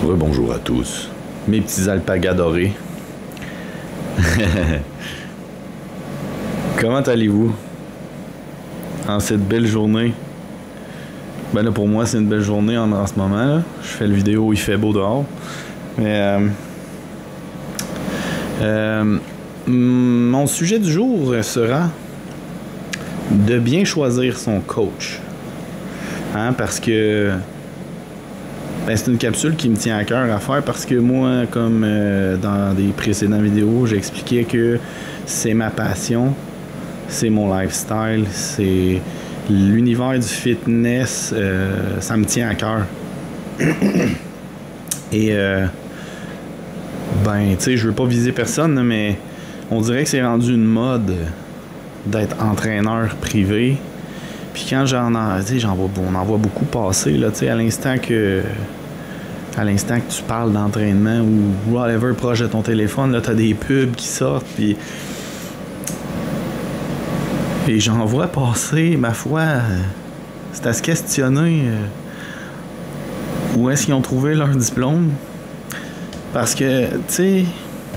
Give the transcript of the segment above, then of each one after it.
Rebonjour à tous, mes petits alpagas dorés. Comment allez-vous en cette belle journée? Ben là, pour moi, c'est une belle journée en ce moment. Là. Je fais la vidéo où il fait beau dehors. Mais mon sujet du jour sera de bien choisir son coach. Hein, parce que c'est une capsule qui me tient à cœur à faire parce que moi, comme dans des précédentes vidéos, j'expliquais que c'est ma passion, c'est mon lifestyle, c'est l'univers du fitness, ça me tient à cœur. Et tu sais, je veux pas viser personne, mais on dirait que c'est rendu une mode d'être entraîneur privé. Puis quand on en voit beaucoup passer, là, tu sais, à l'instant que tu parles d'entraînement ou whatever, proche de ton téléphone, là, t'as des pubs qui sortent, puis et j'en vois passer, ma foi, c'est à se questionner où est-ce qu'ils ont trouvé leur diplôme. Parce que, tu sais,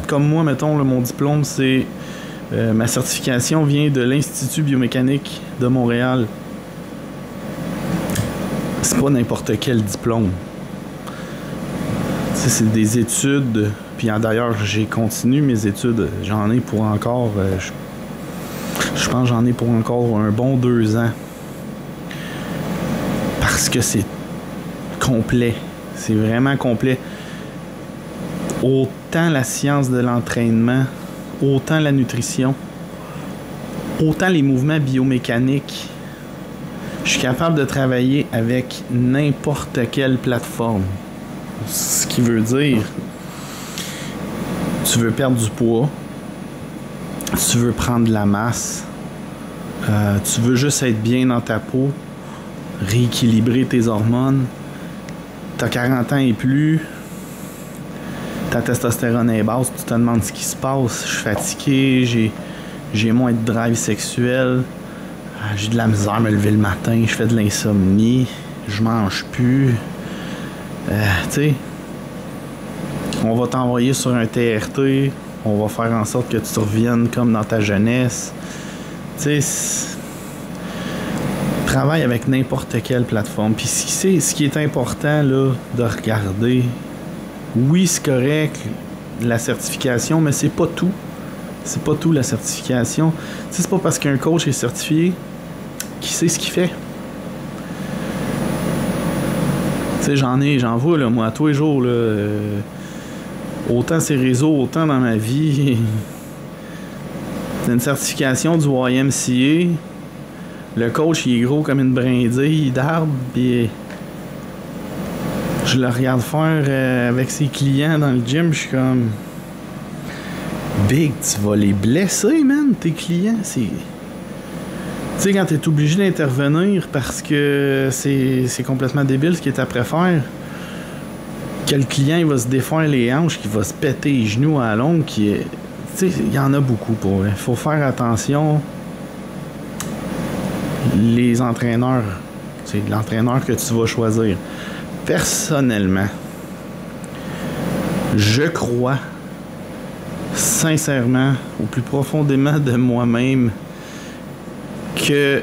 comme moi, mettons, là, mon diplôme, c'est ma certification vient de l'Institut biomécanique de Montréal. C'est pas n'importe quel diplôme. Tu sais, c'est des études. Puis d'ailleurs, j'ai continué mes études. J'en ai pour encore... je pense que j'en ai pour encore un bon 2 ans. Parce que c'est complet. C'est vraiment complet. Autant la science de l'entraînement, autant la nutrition, autant les mouvements biomécaniques. Je suis capable de travailler avec n'importe quelle plateforme. Ce qui veut dire, tu veux perdre du poids, tu veux prendre de la masse, tu veux juste être bien dans ta peau, rééquilibrer tes hormones, tu as 40 ans et plus, ta testostérone est basse, tu te demandes ce qui se passe, je suis fatigué, j'ai moins de drive sexuel, j'ai de la misère à me lever le matin, je fais de l'insomnie, je mange plus. Tu sais, on va t'envoyer sur un TRT, on va faire en sorte que tu reviennes comme dans ta jeunesse. Tu sais, travaille avec n'importe quelle plateforme. Puis ce qui est important là, de regarder, oui, c'est correct, la certification, mais c'est pas tout. C'est pas tout la certification. Tu sais, c'est pas parce qu'un coach est certifié qu'il sait ce qu'il fait. Tu sais, j'en vois, là, moi, tous les jours, là, autant ces réseaux, autant dans ma vie. C'est une certification du YMCA. Le coach, il est gros comme une brindille d'arbre, puis je le regarde faire avec ses clients dans le gym, je suis comme... Big, tu vas les blesser, man, tes clients, c'est... Tu sais, quand t'es obligé d'intervenir parce que c'est complètement débile ce qui est après faire, que le client il va se défaire les hanches, qu'il va se péter les genoux à la longue, tu sais, il y en a beaucoup pour vrai. Faut faire attention. Les entraîneurs, c'est l'entraîneur que tu vas choisir. Personnellement, je crois sincèrement, au plus profondément de moi-même, que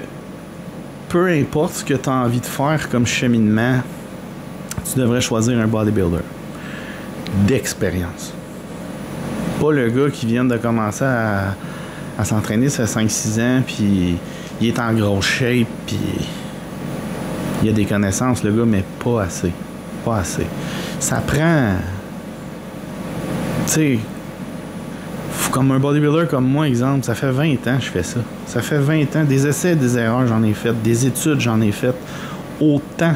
peu importe ce que tu as envie de faire comme cheminement, tu devrais choisir un bodybuilder d'expérience. Pas le gars qui vient de commencer à s'entraîner, ça fait 5-6 ans, puis il est en grosse shape, puis il a des connaissances, le gars, mais pas assez. Pas assez. Ça prend... Tu sais... Comme un bodybuilder comme moi, exemple, ça fait 20 ans que je fais ça. Ça fait 20 ans. Des essais, des erreurs, j'en ai fait. Des études, j'en ai fait. Autant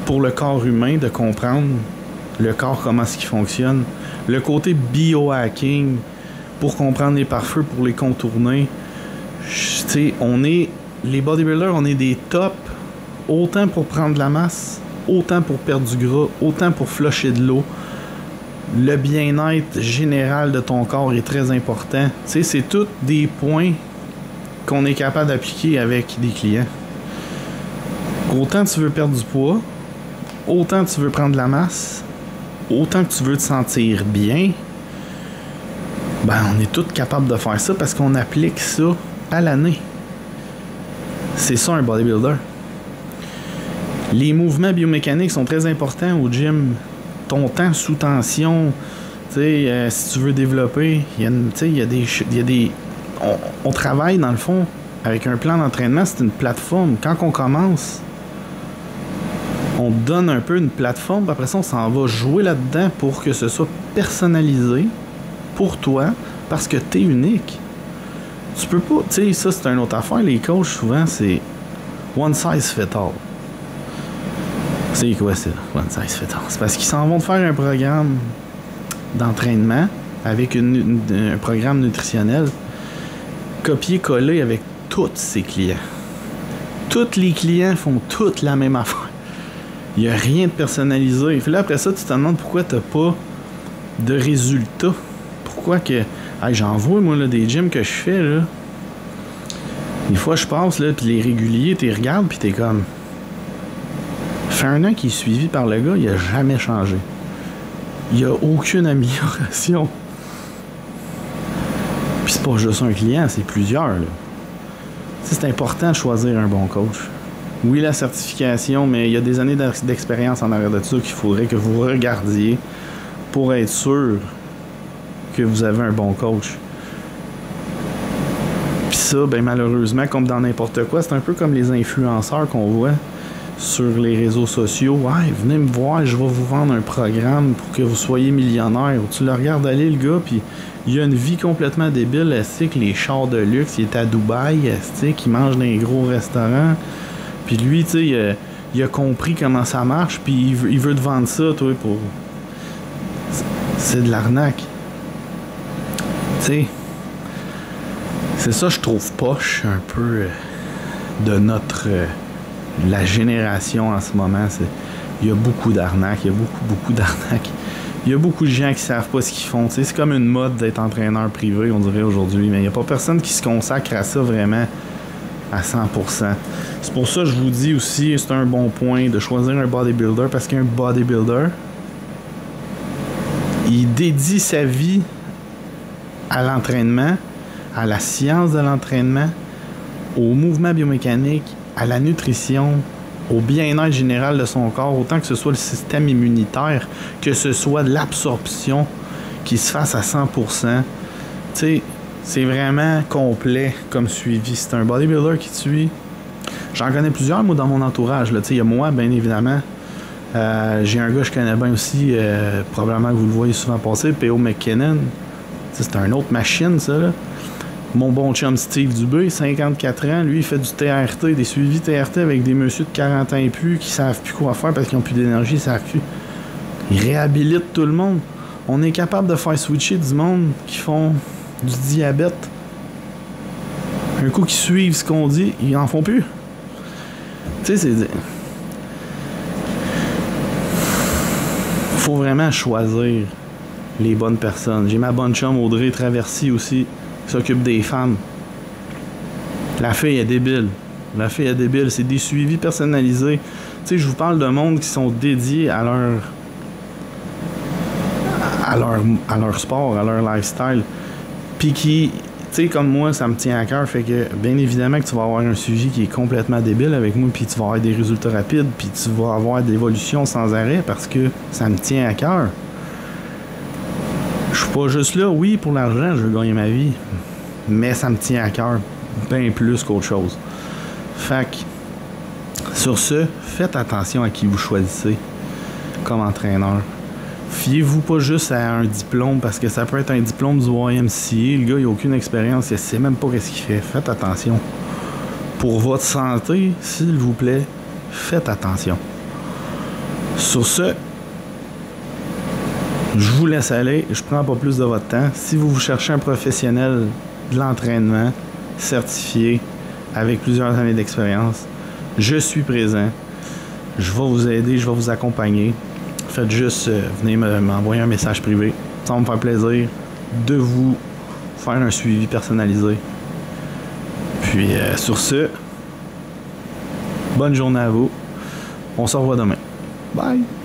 pour le corps humain, de comprendre le corps, comment est-ce qu'il fonctionne. Le côté biohacking, pour comprendre les pare-feux, pour les contourner. Tu sais, les bodybuilders, on est des tops, autant pour prendre de la masse, autant pour perdre du gras, autant pour flusher de l'eau. Le bien-être général de ton corps est très important. Tu sais, c'est tous des points qu'on est capable d'appliquer avec des clients. Autant tu veux perdre du poids, autant tu veux prendre de la masse, autant que tu veux te sentir bien, ben on est tous capables de faire ça parce qu'on applique ça à l'année. C'est ça un bodybuilder. Les mouvements biomécaniques sont très importants au gym. Ton temps sous tension, tu sais, si tu veux développer, il y a des on travaille dans le fond avec un plan d'entraînement, c'est une plateforme. Quand on commence, on te donne un peu une plateforme, puis après ça, on s'en va jouer là-dedans pour que ce soit personnalisé pour toi, parce que t'es unique. Tu peux pas, tu sais, ça c'est une autre affaire. Les coachs, souvent, c'est one size fit all. C'est quoi ça, one size fit all? C'est parce qu'ils s'en vont te faire un programme d'entraînement avec un programme nutritionnel copier-coller avec tous ses clients. Tous les clients font toute la même affaire. Il n'y a rien de personnalisé. Puis là, après ça, tu te demandes pourquoi tu n'as pas de résultats. Pourquoi que... Hey, j'en vois, moi, là, des gyms que je fais, là. Des fois, je passe, là, puis les réguliers, tu les regardes, puis t'es comme... Fait 1 an qu'il est suivi par le gars, il a jamais changé. Il n'y a aucune amélioration. Puis c'est pas juste un client, c'est plusieurs, là. C'est important de choisir un bon coach. Oui, la certification, mais il y a des années d'expérience en arrière de ça qu'il faudrait que vous regardiez pour être sûr que vous avez un bon coach. Puis ça, ben malheureusement, comme dans n'importe quoi, c'est un peu comme les influenceurs qu'on voit sur les réseaux sociaux. Ouais, venez me voir, je vais vous vendre un programme pour que vous soyez millionnaire. Tu le regardes aller, le gars, puis il a une vie complètement débile. C'est que les chars de luxe, il est à Dubaï, qu'il mange dans les gros restaurants. Puis lui, tu sais, il a compris comment ça marche, puis il veut te vendre ça, toi, pour... C'est de l'arnaque. Tu sais, c'est ça, je trouve poche un peu de notre... la génération en ce moment. Il y a beaucoup d'arnaques, il y a beaucoup d'arnaques. Il y a beaucoup de gens qui savent pas ce qu'ils font. Tu sais, c'est comme une mode d'être entraîneur privé, on dirait aujourd'hui, mais il n'y a pas personne qui se consacre à ça vraiment à 100%. C'est pour ça que je vous dis aussi, c'est un bon point de choisir un bodybuilder, parce qu'un bodybuilder, il dédie sa vie à l'entraînement, à la science de l'entraînement, au mouvement biomécanique, à la nutrition, au bien-être général de son corps, autant que ce soit le système immunitaire, que ce soit l'absorption qui se fasse à 100%. Tu sais, c'est vraiment complet comme suivi. C'est un bodybuilder qui te suit. J'en connais plusieurs, moi, dans mon entourage. Tu sais, il y a moi, bien évidemment. J'ai un gars que je connais bien aussi, probablement que vous le voyez souvent passer, P.O. McKinnon. C'est une autre machine, ça, là. Mon bon chum Steve Dubé, 54 ans, lui, il fait du TRT, des suivis TRT avec des messieurs de 40 ans et plus qui savent plus quoi faire parce qu'ils n'ont plus d'énergie, ils savent plus. Il réhabilite tout le monde. On est capable de faire switcher du monde qui font du diabète. Un coup qu'ils suivent ce qu'on dit, ils en font plus. Tu sais, c'est... Faut vraiment choisir les bonnes personnes. J'ai ma bonne chum Audrey Traversy aussi, qui s'occupe des femmes. La fille est débile. La fille est débile. C'est des suivis personnalisés. Tu sais, je vous parle de monde qui sont dédiés à leur sport, à leur lifestyle. Puis qui, tu sais, comme moi, ça me tient à cœur. Fait que, bien évidemment, que tu vas avoir un suivi qui est complètement débile avec moi. Puis tu vas avoir des résultats rapides. Puis tu vas avoir de l'évolution sans arrêt parce que ça me tient à cœur. Je suis pas juste là, oui, pour l'argent, je veux gagner ma vie, mais ça me tient à cœur bien plus qu'autre chose. Fait que, sur ce, faites attention à qui vous choisissez comme entraîneur. Fiez-vous pas juste à un diplôme, parce que ça peut être un diplôme du YMCA, le gars il a aucune expérience, il sait même pas ce qu'il fait. Faites attention. Pour votre santé, s'il vous plaît, faites attention. Sur ce, je vous laisse aller, je prends pas plus de votre temps. Si vous cherchez un professionnel de l'entraînement certifié avec plusieurs années d'expérience, je suis présent. Je vais vous aider, je vais vous accompagner. Faites juste venez m'envoyer un message privé. Ça va me faire plaisir de vous faire un suivi personnalisé. Puis sur ce, bonne journée à vous. On se revoit demain. Bye!